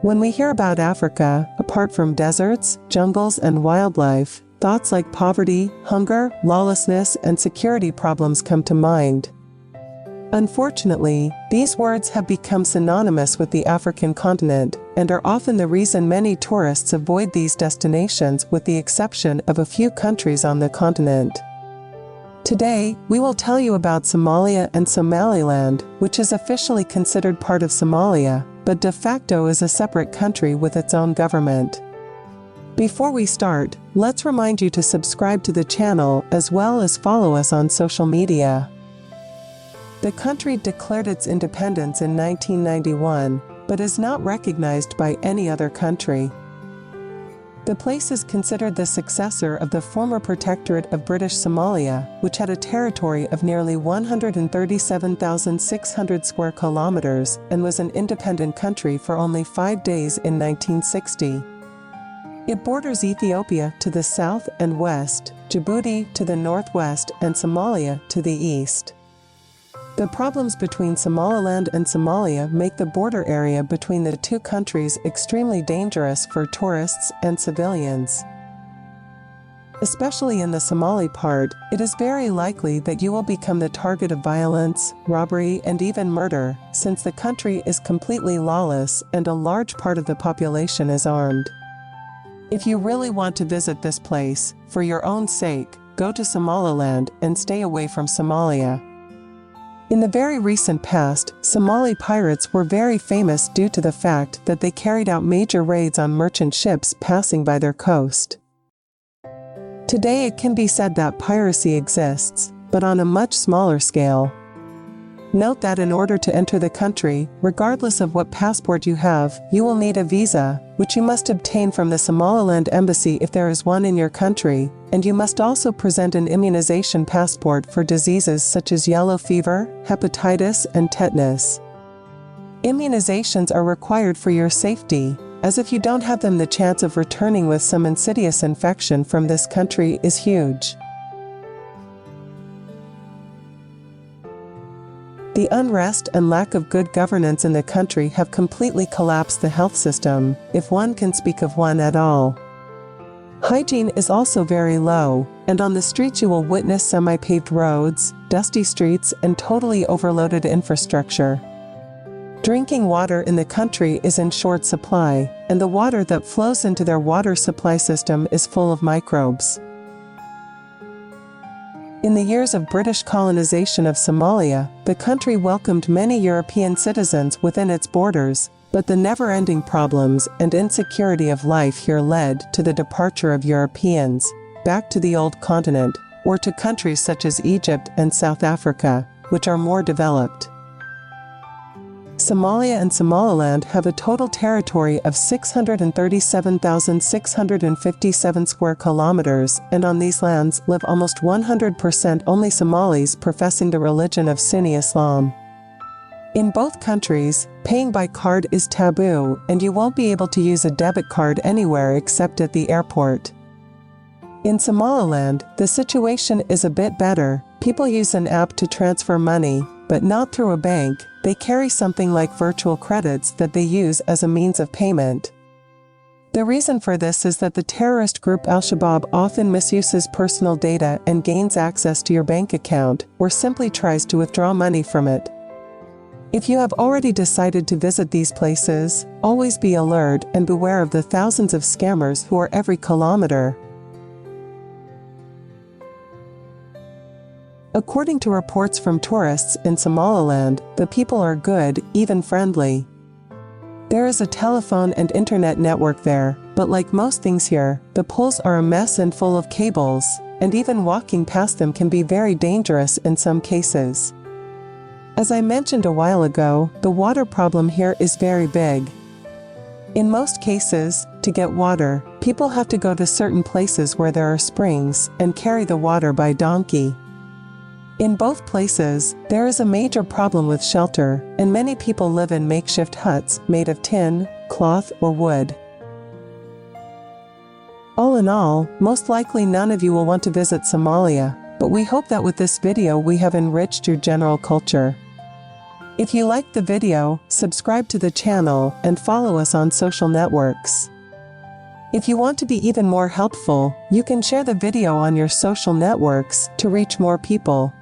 When we hear about Africa, apart from deserts, jungles, and wildlife, thoughts like poverty, hunger, lawlessness, and security problems come to mind. Unfortunately, these words have become synonymous with the African continent and are often the reason many tourists avoid these destinations, with the exception of a few countries on the continent. Today, we will tell you about Somalia and Somaliland, which is officially considered part of Somalia, but de facto is a separate country with its own government. Before we start, let's remind you to subscribe to the channel as well as follow us on social media. The country declared its independence in 1991, but is not recognized by any other country. The place is considered the successor of the former protectorate of British Somalia, which had a territory of nearly 137,600 square kilometers and was an independent country for only 5 days in 1960. It borders Ethiopia to the south and west, Djibouti to the northwest, and Somalia to the east. The problems between Somaliland and Somalia make the border area between the two countries extremely dangerous for tourists and civilians. Especially in the Somali part, it is very likely that you will become the target of violence, robbery, and even murder, since the country is completely lawless and a large part of the population is armed. If you really want to visit this place, for your own sake, go to Somaliland and stay away from Somalia. In the very recent past, Somali pirates were very famous due to the fact that they carried out major raids on merchant ships passing by their coast. Today it can be said that piracy exists, but on a much smaller scale. Note that in order to enter the country, regardless of what passport you have, you will need a visa, which you must obtain from the Somaliland embassy if there is one in your country, and you must also present an immunization passport for diseases such as yellow fever, hepatitis, and tetanus. Immunizations are required for your safety, as if you don't have them, the chance of returning with some insidious infection from this country is huge. The unrest and lack of good governance in the country have completely collapsed the health system, if one can speak of one at all. Hygiene is also very low, and on the streets you will witness semi-paved roads, dusty streets, and totally overloaded infrastructure. Drinking water in the country is in short supply, and the water that flows into their water supply system is full of microbes. In the years of British colonization of Somalia, the country welcomed many European citizens within its borders, but the never-ending problems and insecurity of life here led to the departure of Europeans, back to the old continent, or to countries such as Egypt and South Africa, which are more developed. Somalia and Somaliland have a total territory of 637,657 square kilometers, and on these lands live almost 100% only Somalis professing the religion of Sunni Islam. In both countries, paying by card is taboo, and you won't be able to use a debit card anywhere except at the airport. In Somaliland, the situation is a bit better. People use an app to transfer money, but not through a bank. They carry something like virtual credits that they use as a means of payment. The reason for this is that the terrorist group Al-Shabaab often misuses personal data and gains access to your bank account, or simply tries to withdraw money from it. If you have already decided to visit these places, always be alert and beware of the thousands of scammers who are every kilometer. According to reports from tourists in Somaliland, the people are good, even friendly. There is a telephone and internet network there, but like most things here, the poles are a mess and full of cables, and even walking past them can be very dangerous in some cases. As I mentioned a while ago, the water problem here is very big. In most cases, to get water, people have to go to certain places where there are springs and carry the water by donkey. In both places, there is a major problem with shelter, and many people live in makeshift huts made of tin, cloth, or wood. All in all, most likely none of you will want to visit Somalia, but we hope that with this video we have enriched your general culture. If you liked the video, subscribe to the channel and follow us on social networks. If you want to be even more helpful, you can share the video on your social networks to reach more people.